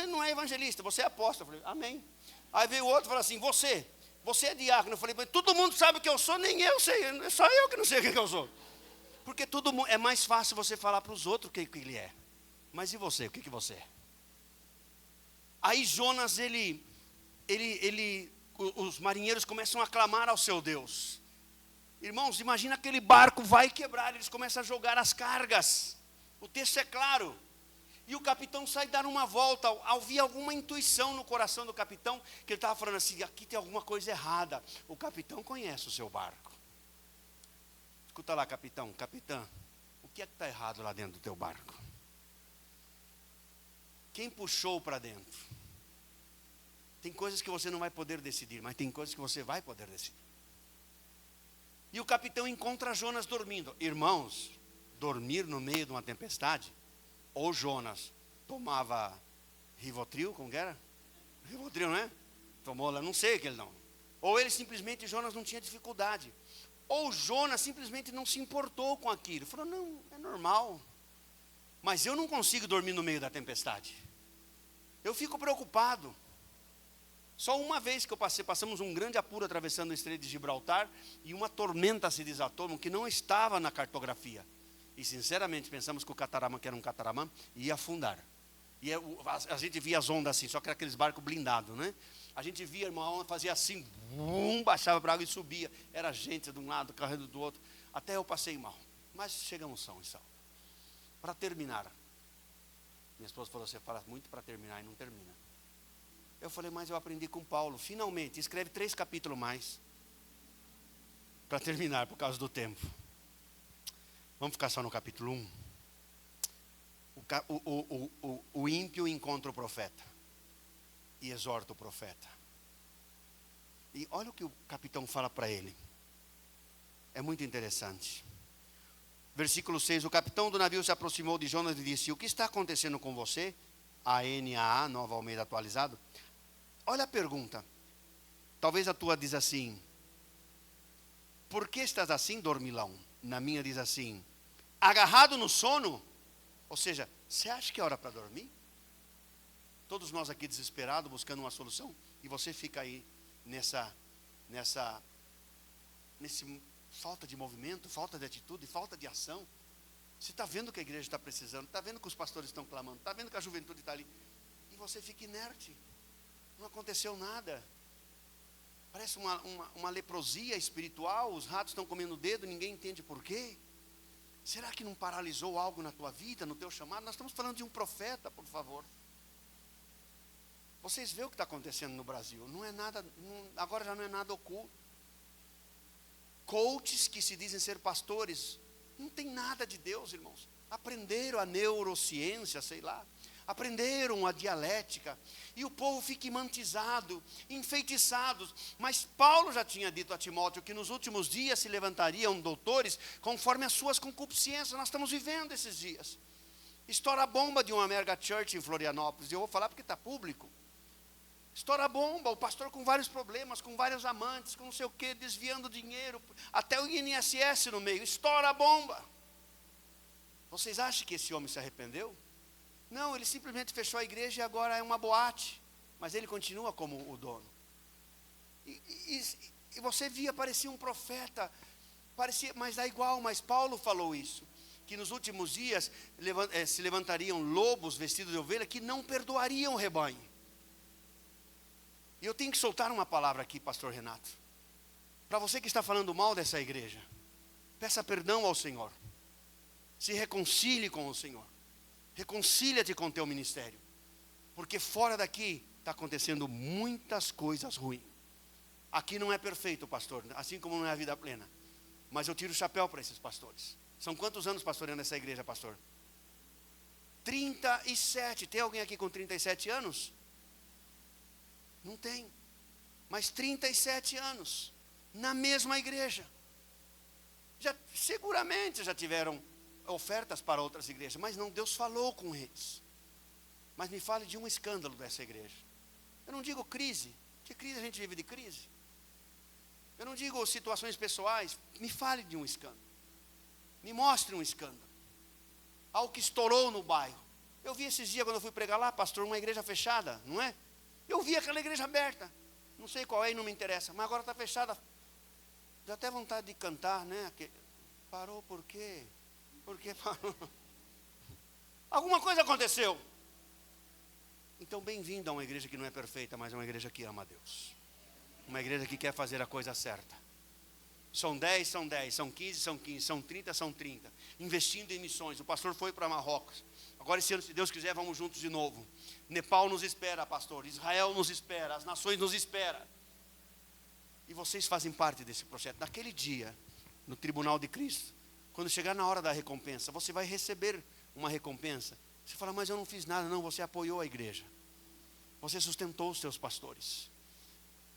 não é evangelista, você é apóstolo. Eu falei, amém. Aí veio outro e falou assim, você é diácono. Eu falei, mas todo mundo sabe o que eu sou, nem eu sei, é só eu que não sei o que eu sou. Porque é mais fácil você falar para os outros o que ele é. Mas e você, o que você é? Aí Jonas, os marinheiros começam a clamar ao seu Deus. Irmãos, imagina aquele barco vai quebrar, eles começam a jogar as cargas. O texto é claro. E o capitão sai dar uma volta. Havia alguma intuição no coração do capitão, que ele estava falando assim, aqui tem alguma coisa errada. O capitão conhece o seu barco. Escuta lá, capitã, o que é que está errado lá dentro do teu barco? Quem puxou para dentro? Tem coisas que você não vai poder decidir, mas tem coisas que você vai poder decidir. E o capitão encontra Jonas dormindo. Irmãos, dormir no meio de uma tempestade, ou Jonas tomava Rivotril, como que era? Rivotril, não é? Tomou lá, não sei o que ele não. Ou ele simplesmente, Jonas não tinha dificuldade. Ou Jonas simplesmente não se importou com aquilo. Falou, não, é normal. Mas eu não consigo dormir no meio da tempestade. Eu fico preocupado. Só uma vez que eu passamos um grande apuro atravessando o Estreito de Gibraltar e uma tormenta se desatou, que não estava na cartografia. E sinceramente pensamos que o cataramã, que era um cataramã, ia afundar. E a gente via as ondas assim, só que era aqueles barcos blindados, né? A gente via uma onda, fazia assim, baixava para a água e subia. Era gente de um lado, correndo do outro. Até eu passei mal. Mas chegamos são e salvo. Para terminar, minha esposa falou, você fala muito para terminar e não termina. Eu falei, mas eu aprendi com Paulo. Finalmente, escreve 3 capítulos mais. Para terminar, por causa do tempo. Vamos ficar só no capítulo 1. O ímpio encontra o profeta. E exorta o profeta. E olha o que o capitão fala para ele. É muito interessante. Versículo 6. O capitão do navio se aproximou de Jonas e disse, o que está acontecendo com você? ANAA, Nova Almeida atualizado. Olha a pergunta. Talvez a tua diz assim: por que estás assim, dormilão? Na minha diz assim: agarrado no sono? Ou seja, você acha que é hora para dormir? Todos nós aqui desesperados, buscando uma solução, e você fica aí nesse falta de movimento, falta de atitude, falta de ação. Você está vendo que a igreja está precisando, está vendo que os pastores estão clamando, está vendo que a juventude está ali, e você fica inerte, não aconteceu nada. Parece uma leprosia espiritual, os ratos estão comendo o dedo, ninguém entende por quê. Será que não paralisou algo na tua vida, no teu chamado? Nós estamos falando de um profeta, por favor. Vocês veem o que está acontecendo no Brasil, não é nada, agora já não é nada oculto. Coaches que se dizem ser pastores, não tem nada de Deus, irmãos. Aprenderam a neurociência, sei lá. Aprenderam a dialética, e o povo fica imantizado, enfeitiçado. Mas Paulo já tinha dito a Timóteo que nos últimos dias se levantariam doutores conforme as suas concupiscências. Nós estamos vivendo esses dias. Estoura a bomba de uma mega church em Florianópolis, eu vou falar porque está público. Estoura a bomba, o pastor com vários problemas, com vários amantes, com não sei o que, desviando dinheiro, até o INSS no meio, estoura a bomba. Vocês acham que esse homem se arrependeu? Não, ele simplesmente fechou a igreja e agora é uma boate. Mas ele continua como o dono. E você via, parecia um profeta. Parecia, mas dá igual, mas Paulo falou isso. Que nos últimos dias se levantariam lobos vestidos de ovelha que não perdoariam o rebanho. E eu tenho que soltar uma palavra aqui, pastor Renato. Para você que está falando mal dessa igreja, peça perdão ao Senhor. Se reconcilie com o Senhor. Reconcilia-te com o teu ministério. Porque fora daqui está acontecendo muitas coisas ruins. Aqui não é perfeito, pastor, assim como não é a vida plena. Mas eu tiro o chapéu para esses pastores. São quantos anos pastoreando essa igreja, pastor? 37. Tem alguém aqui com 37 anos? Não tem. Mas 37 anos. Na mesma igreja. Seguramente já tiveram ofertas para outras igrejas, mas não, Deus falou com eles. Mas me fale de um escândalo dessa igreja. Eu não digo crise, que crise a gente vive de crise. Eu não digo situações pessoais, me fale de um escândalo. Me mostre um escândalo. Algo que estourou no bairro. Eu vi esses dias quando eu fui pregar lá, pastor, uma igreja fechada, não é? Eu vi aquela igreja aberta. Não sei qual é e não me interessa, mas agora está fechada. Dá até vontade de cantar, né? Parou por quê? Porque alguma coisa aconteceu. Então bem-vindo a uma igreja que não é perfeita, mas é uma igreja que ama a Deus. Uma igreja que quer fazer a coisa certa. São 10, são 10, são 15, são 15, são 30, são 30. Investindo em missões. O pastor foi para Marrocos. Agora esse ano, se Deus quiser, vamos juntos de novo. Nepal nos espera, pastor. Israel nos espera, as nações nos esperam. E vocês fazem parte desse projeto. Naquele dia, no tribunal de Cristo, quando chegar na hora da recompensa, você vai receber uma recompensa. Você fala, mas eu não fiz nada. Não, você apoiou a igreja. Você sustentou os seus pastores.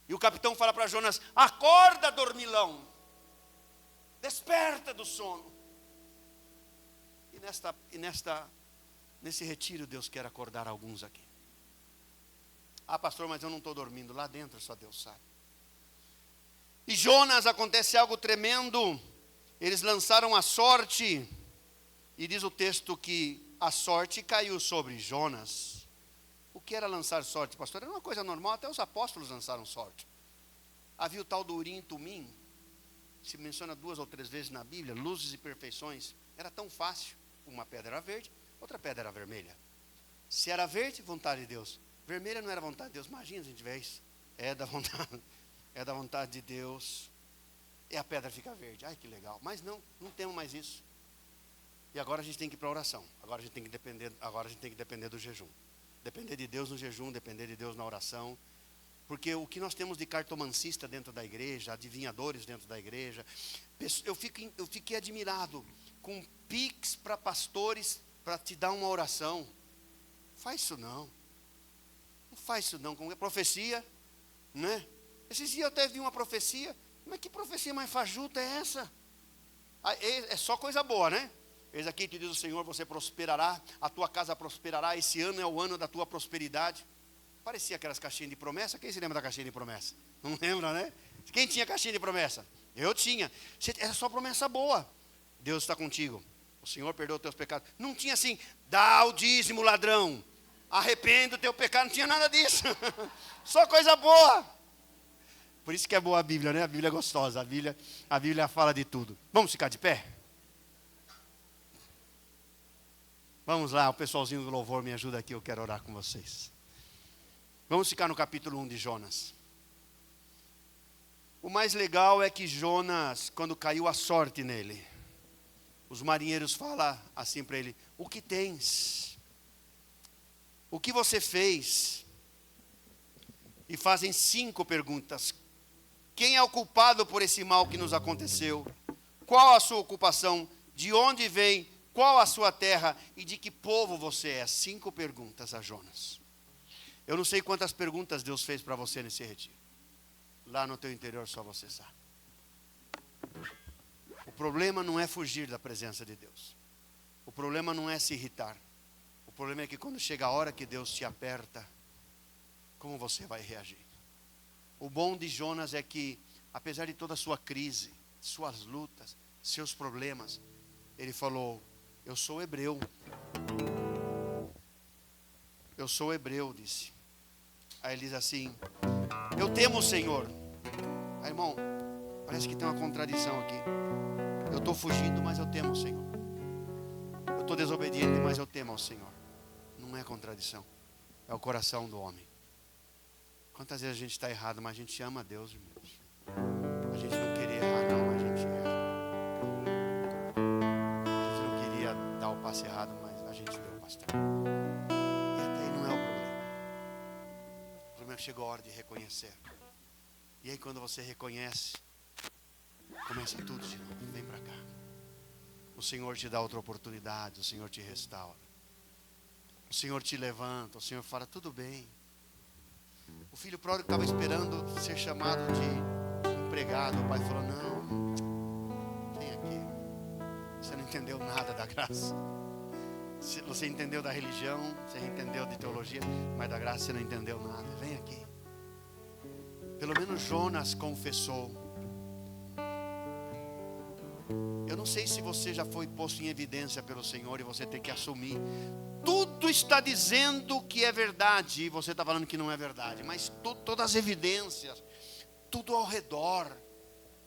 E o capitão fala para Jonas, acorda, dormilão. Desperta do sono. E nesse retiro, Deus quer acordar alguns aqui. Ah, pastor, mas eu não estou dormindo. Lá dentro só Deus sabe. E Jonas, acontece algo tremendo. Eles lançaram a sorte, e diz o texto que a sorte caiu sobre Jonas. O que era lançar sorte, pastor? Era uma coisa normal, até os apóstolos lançaram sorte. Havia o tal do Urim e Tumim, se menciona 2 ou 3 vezes na Bíblia, luzes e perfeições. Era tão fácil, uma pedra era verde, outra pedra era vermelha. Se era verde, vontade de Deus. Vermelha não era vontade de Deus, imagina se a gente tiver isso. É da vontade de Deus. E a pedra fica verde. Ai, que legal. Mas não temos mais isso. E agora a gente tem que ir para a oração. Agora a gente tem que depender do jejum. Depender de Deus no jejum, depender de Deus na oração. Porque o que nós temos de cartomancista dentro da igreja, adivinhadores dentro da igreja, eu fiquei admirado com pix para pastores para te dar uma oração. Faz isso não. Não faz isso não. Com profecia, né? Esses dias eu até vi uma profecia. Mas que profecia mais fajuta é essa? É só coisa boa, né? Eis aqui te diz o Senhor, você prosperará, a tua casa prosperará, esse ano é o ano da tua prosperidade. Parecia aquelas caixinhas de promessa. Quem se lembra da caixinha de promessa? Não lembra, né? Quem tinha caixinha de promessa? Eu tinha. Era só promessa boa. Deus está contigo. O Senhor perdoa os teus pecados. Não tinha assim, dá o dízimo, ladrão. Arrependa o teu pecado. Não tinha nada disso. Só coisa boa. Por isso que é boa a Bíblia, né? A Bíblia é gostosa. A Bíblia fala de tudo. Vamos ficar de pé? Vamos lá, o pessoalzinho do louvor me ajuda aqui, eu quero orar com vocês. Vamos ficar no capítulo 1 de Jonas. O mais legal é que Jonas, quando caiu a sorte nele, os marinheiros falam assim para ele: o que tens? O que você fez? E fazem 5 perguntas. Quem é o culpado por esse mal que nos aconteceu? Qual a sua ocupação? De onde vem? Qual a sua terra e de que povo você é? 5 perguntas a Jonas. Eu não sei quantas perguntas Deus fez para você nesse retiro. Lá no teu interior só você sabe. O problema não é fugir da presença de Deus. O problema não é se irritar. O problema é que quando chega a hora que Deus te aperta, como você vai reagir? O bom de Jonas é que, apesar de toda a sua crise, suas lutas, seus problemas, ele falou: eu sou hebreu. Eu sou hebreu, disse. Aí ele diz assim: eu temo o Senhor. Aí, irmão, parece que tem uma contradição aqui. Eu estou fugindo, mas eu temo o Senhor. Eu estou desobediente, mas eu temo ao Senhor. Não é contradição. É o coração do homem. Quantas vezes a gente está errado, mas a gente ama a Deus, irmãos. A gente não queria errar, não, mas a gente erra. Dar o passo errado, mas a gente deu bastante. E até aí não é o problema. O problema é que chegou a hora de reconhecer. E aí quando você reconhece, começa tudo de novo. Vem para cá. O Senhor te dá outra oportunidade. O Senhor te restaura. O Senhor te levanta. O Senhor fala: tudo bem. O filho pródigo estava esperando ser chamado de empregado. O pai falou: não, vem aqui. Você não entendeu nada da graça. Você entendeu da religião, você entendeu de teologia, mas da graça você não entendeu nada. Vem aqui. Pelo menos Jonas confessou. Eu não sei se você já foi posto em evidência pelo Senhor e você tem que assumir. Tudo está dizendo que é verdade e você está falando que não é verdade. Mas todas as evidências, tudo ao redor,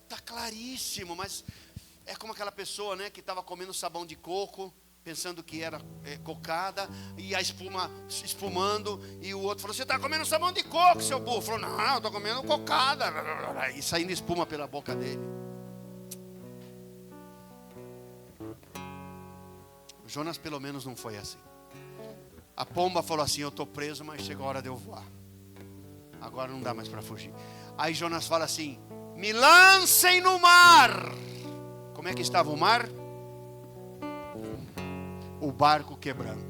está claríssimo. Mas é como aquela pessoa, né, que estava comendo sabão de coco, pensando que era cocada, e a espuma espumando, e o outro falou: você está comendo sabão de coco, seu burro. Falou: não, eu estou comendo cocada. E saindo espuma pela boca dele. Jonas pelo menos não foi assim. A pomba falou assim: eu estou preso, mas chegou a hora de eu voar. Agora não dá mais para fugir. Aí Jonas fala assim: me lancem no mar. Como é que estava o mar? O barco quebrando.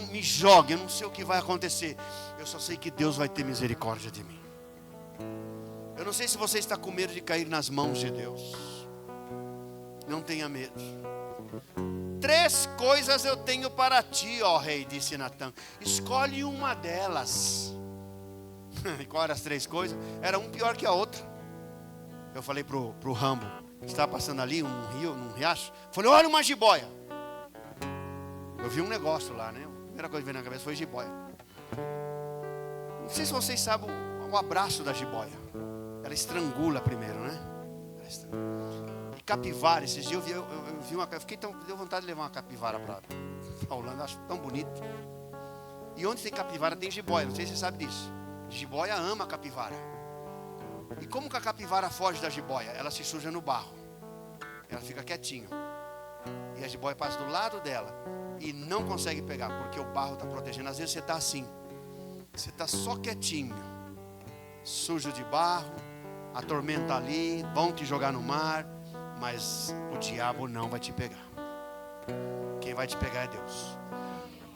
Me jogue, eu não sei o que vai acontecer. Eu só sei que Deus vai ter misericórdia de mim. Eu não sei se você está com medo de cair nas mãos de Deus. Não tenha medo. 3 coisas eu tenho para ti, ó rei, disse Natã. Escolhe uma delas. E qual eram as 3 coisas? Era um pior que a outra. Eu falei pro Rambo, que estava passando ali, num riacho. Falei: olha uma jiboia. Eu vi um negócio lá, né? A primeira coisa que veio na cabeça foi jiboia. Não sei se vocês sabem o abraço da jiboia. Ela estrangula primeiro, né? E capivara, esses dias eu vi uma. Deu vontade de levar uma capivara para a Holanda, acho tão bonito. E onde tem capivara tem jiboia, não sei se você sabe disso. Jiboia ama a capivara. E como que a capivara foge da jiboia? Ela se suja no barro. Ela fica quietinha. E a jiboia passa do lado dela e não consegue pegar, porque o barro está protegendo. Às vezes você está assim. Você está só quietinho, sujo de barro, a tormenta ali, vão te jogar no mar, mas o diabo não vai te pegar. Quem vai te pegar é Deus.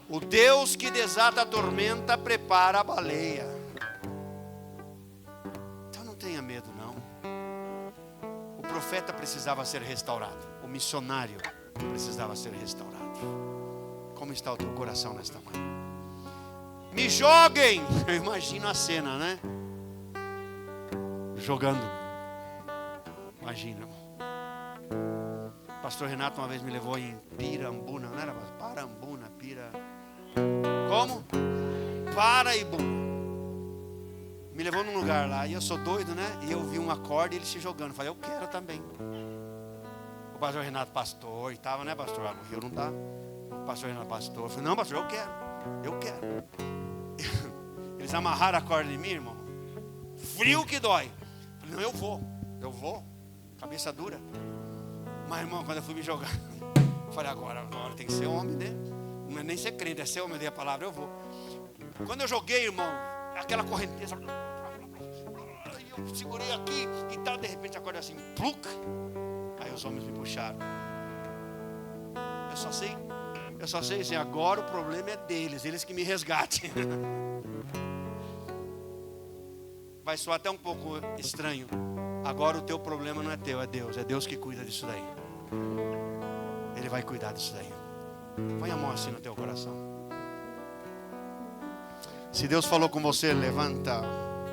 O Deus que desata a tormenta prepara a baleia. Então não tenha medo, não. O profeta precisava ser restaurado. O missionário precisava ser restaurado. Como está o teu coração nesta manhã? Me joguem. Eu imagino a cena, né? Jogando. Imagina. O pastor Renato uma vez me levou em Pirambuna, não era? Parambuna, Como? Paraibuna. Me levou num lugar lá, e eu sou doido, né? E eu vi um acorde e ele se jogando. Falei, eu quero também. O pastor Renato, pastor, e estava, né, pastor? Eu não estava. O pastor Renato, pastor. Eu falei, não, pastor, eu quero. Eles amarraram a corda em mim, irmão. Frio que dói. Eu falei, não, eu vou. Cabeça dura. Mas, irmão, quando eu fui me jogar, eu falei, agora tem que ser homem, né? Não é nem ser crente, é ser homem, eu dei a palavra, eu vou. Quando eu joguei, irmão, aquela correnteza, eu segurei aqui e tal, de repente a corda assim, pluc. Aí os homens me puxaram. Eu só sei assim, agora o problema é deles, eles que me resgatem. Vai soar até um pouco estranho. Agora o teu problema não é teu, é Deus que cuida disso daí. Ele vai cuidar disso daí. Põe a mão assim no teu coração. Se Deus falou com você, levanta,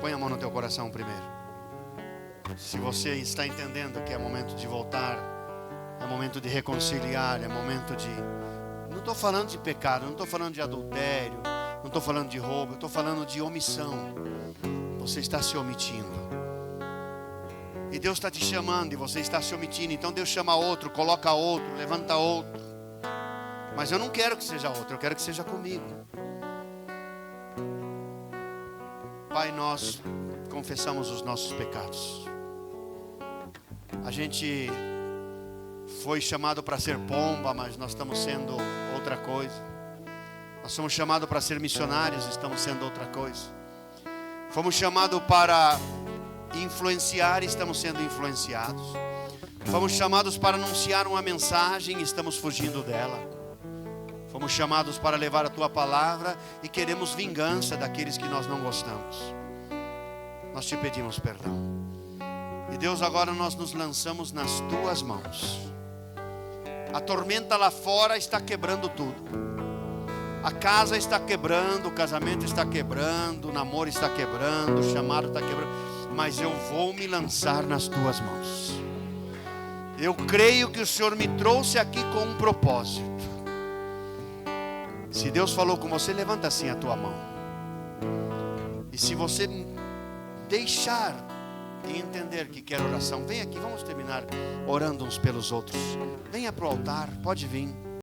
põe a mão no teu coração primeiro. Se você está entendendo que é momento de voltar, é momento de reconciliar, é momento de... Não estou falando de pecado, não estou falando de adultério, não estou falando de roubo, eu estou falando de omissão. Você está se omitindo. E Deus está te chamando e você está se omitindo. Então Deus chama outro, coloca outro, levanta outro. Mas eu não quero que seja outro, eu quero que seja comigo. Pai, nós confessamos os nossos pecados. A gente foi chamado para ser pomba, mas nós estamos sendo outra coisa. Nós somos chamados para ser missionários, estamos sendo outra coisa. Fomos chamados para influenciar, estamos sendo influenciados. Fomos chamados para anunciar uma mensagem, estamos fugindo dela. Fomos chamados para levar a tua palavra e queremos vingança daqueles que nós não gostamos. Nós te pedimos perdão. E Deus, agora nós nos lançamos nas tuas mãos. A tormenta lá fora está quebrando tudo. A casa está quebrando, o casamento está quebrando, o namoro está quebrando, o chamado está quebrando. Mas eu vou me lançar nas tuas mãos. Eu creio que o Senhor me trouxe aqui com um propósito. Se Deus falou com você, levanta assim a tua mão. E se você deixar e entender que quer oração, vem aqui, vamos terminar orando uns pelos outros. Venha para o altar, pode vir.